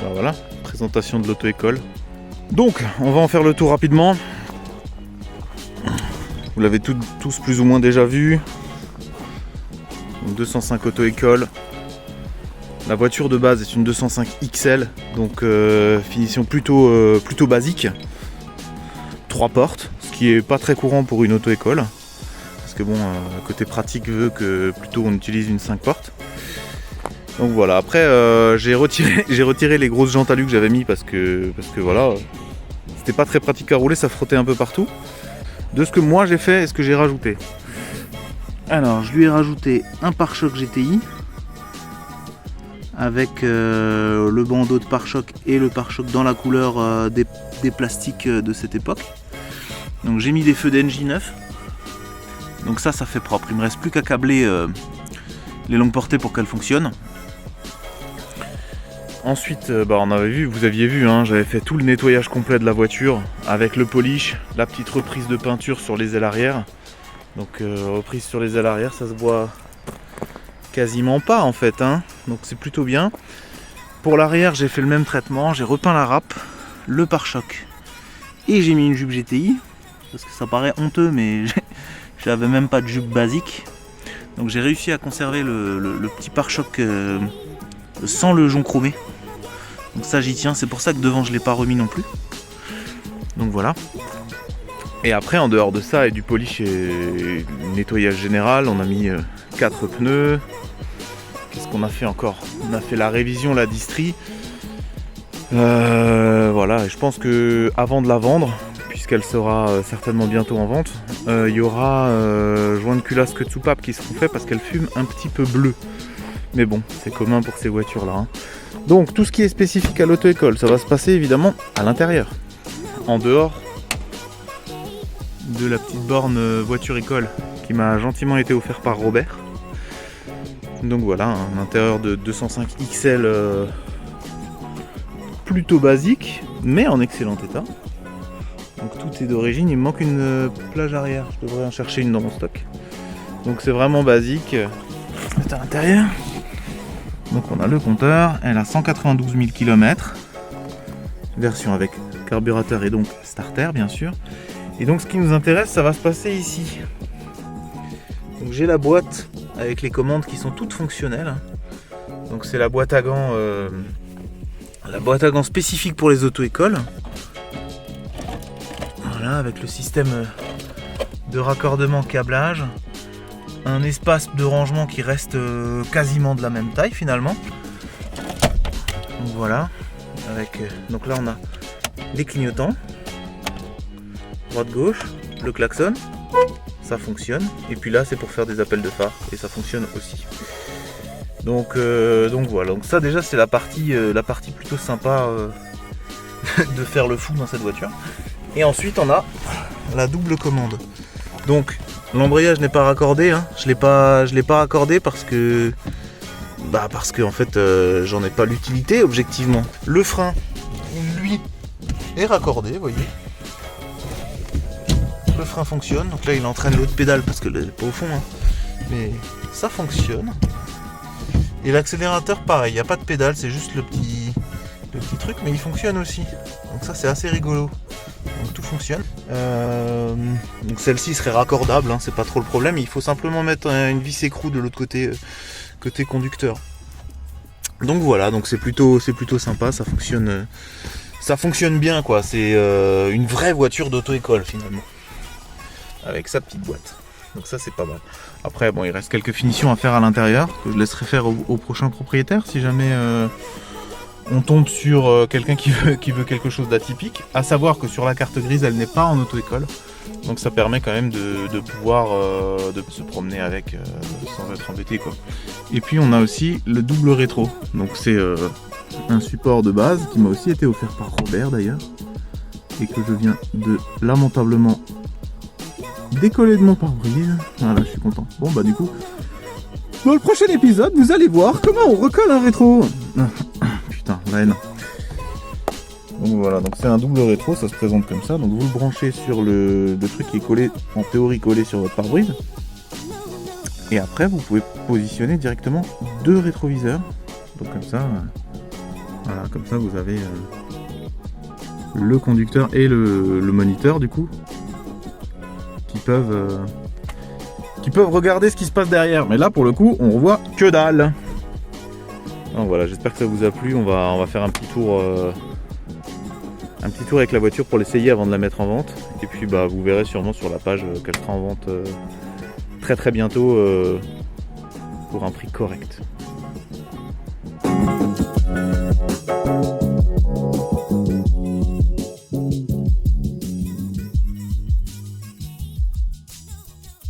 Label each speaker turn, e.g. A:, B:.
A: Bah voilà, présentation de l'auto-école. Donc, on va en faire le tour rapidement. Vous l'avez tous plus ou moins déjà vu. Donc 205 auto-école. La voiture de base est une 205 XL, donc finition plutôt basique. 3 portes, ce qui est pas très courant pour une auto-école. Parce que bon, côté pratique veut que plutôt on utilise une 5 portes. Donc voilà, après j'ai retiré les grosses jantes alu que j'avais mis parce que voilà, c'était pas très pratique à rouler, ça frottait un peu partout. De ce que moi j'ai fait et ce que j'ai rajouté. Alors je lui ai rajouté un pare-choc GTI avec le bandeau de pare-choc et le pare-choc dans la couleur des plastiques de cette époque. Donc j'ai mis des feux d'NJ9. Donc ça fait propre, il me reste plus qu'à câbler les longues portées pour qu'elles fonctionnent. Ensuite, on avait vu, vous aviez vu, hein, j'avais fait tout le nettoyage complet de la voiture avec le polish, la petite reprise de peinture sur les ailes arrière. Donc reprise sur les ailes arrière, ça se voit quasiment pas en fait, hein. Donc c'est plutôt bien. Pour l'arrière, j'ai fait le même traitement, j'ai repeint la râpe, le pare-choc et j'ai mis une jupe GTI parce que ça paraît honteux, mais j'avais même pas de jupe basique. Donc j'ai réussi à conserver le petit pare-choc sans le jonc chromé. Donc ça j'y tiens, c'est pour ça que devant je l'ai pas remis non plus. Donc voilà. Et après en dehors de ça et du polish et du nettoyage général, on a mis 4 pneus. Qu'est-ce qu'on a fait encore? On a fait la révision, la distrie. Voilà, et je pense que avant de la vendre, puisqu'elle sera certainement bientôt en vente, il y aura joint de culasse queue de soupape qui seront faits parce qu'elle fume un petit peu bleu. Mais bon, c'est commun pour ces voitures là, hein. Donc tout ce qui est spécifique à l'auto-école, ça va se passer évidemment à l'intérieur. En dehors de la petite borne voiture-école qui m'a gentiment été offert par Robert. Donc voilà, un intérieur de 205 XL plutôt basique, mais en excellent état. Donc tout est d'origine, il me manque une plage arrière, je devrais en chercher une dans mon stock. Donc c'est vraiment basique. C'est à l'intérieur. Donc on a le compteur, elle a 192 000 km. Version avec carburateur et donc starter bien sûr. Et donc ce qui nous intéresse, ça va se passer ici. Donc j'ai la boîte avec les commandes qui sont toutes fonctionnelles. Donc c'est la boîte à gants spécifique pour les auto-écoles. Voilà, avec le système de raccordement câblage. Un espace de rangement qui reste quasiment de la même taille finalement. Donc voilà. Donc là on a les clignotants. Droite-gauche, le klaxon. Ça fonctionne. Et puis là c'est pour faire des appels de phare. Et ça fonctionne aussi. Donc voilà. Donc ça déjà c'est la partie plutôt sympa de faire le fou dans cette voiture. Et ensuite on a la double commande. Donc l'embrayage n'est pas raccordé, hein. Je l'ai pas raccordé parce que en fait j'en ai pas l'utilité objectivement. Le frein, lui, est raccordé, vous voyez. Le frein fonctionne, donc là il entraîne l'autre pédale parce que elle n'est pas au fond, hein. Mais ça fonctionne. Et l'accélérateur pareil, il n'y a pas de pédale, c'est juste le petit truc, mais il fonctionne aussi. Donc ça c'est assez rigolo. Donc tout fonctionne. Donc celle-ci serait raccordable, hein, c'est pas trop le problème. Il faut simplement mettre une vis écrou de l'autre côté, côté conducteur. Donc voilà, donc c'est plutôt sympa, ça fonctionne bien quoi. C'est une vraie voiture d'auto-école finalement, avec sa petite boîte. Donc ça c'est pas mal. Après bon, il reste quelques finitions à faire à l'intérieur que je laisserai faire au prochain propriétaire si jamais on tombe sur quelqu'un qui veut quelque chose d'atypique. À savoir que sur la carte grise, elle n'est pas en auto-école. Donc ça permet quand même de pouvoir de se promener avec sans être embêté quoi. Et puis on a aussi le double rétro. Donc c'est un support de base qui m'a aussi été offert par Robert d'ailleurs. Et que je viens de lamentablement décoller de mon pare-brise. Voilà, je suis content. Bon bah du coup, dans le prochain épisode, vous allez voir comment on recolle un rétro. Putain, la haine. Donc voilà, donc c'est un double rétro, ça se présente comme ça. Donc vous le branchez sur le truc qui est collé, en théorie collé sur votre pare-brise. Et après vous pouvez positionner directement deux rétroviseurs. Donc comme ça,
B: Voilà, comme ça vous avez le conducteur et le moniteur du coup qui peuvent regarder ce qui se passe derrière. Mais là pour le coup on voit que dalle. Donc voilà, j'espère que ça vous a plu. On va faire un petit tour avec la voiture pour l'essayer avant de la mettre en vente. Et puis bah vous verrez sûrement sur la page qu'elle sera en vente très très bientôt pour un prix correct.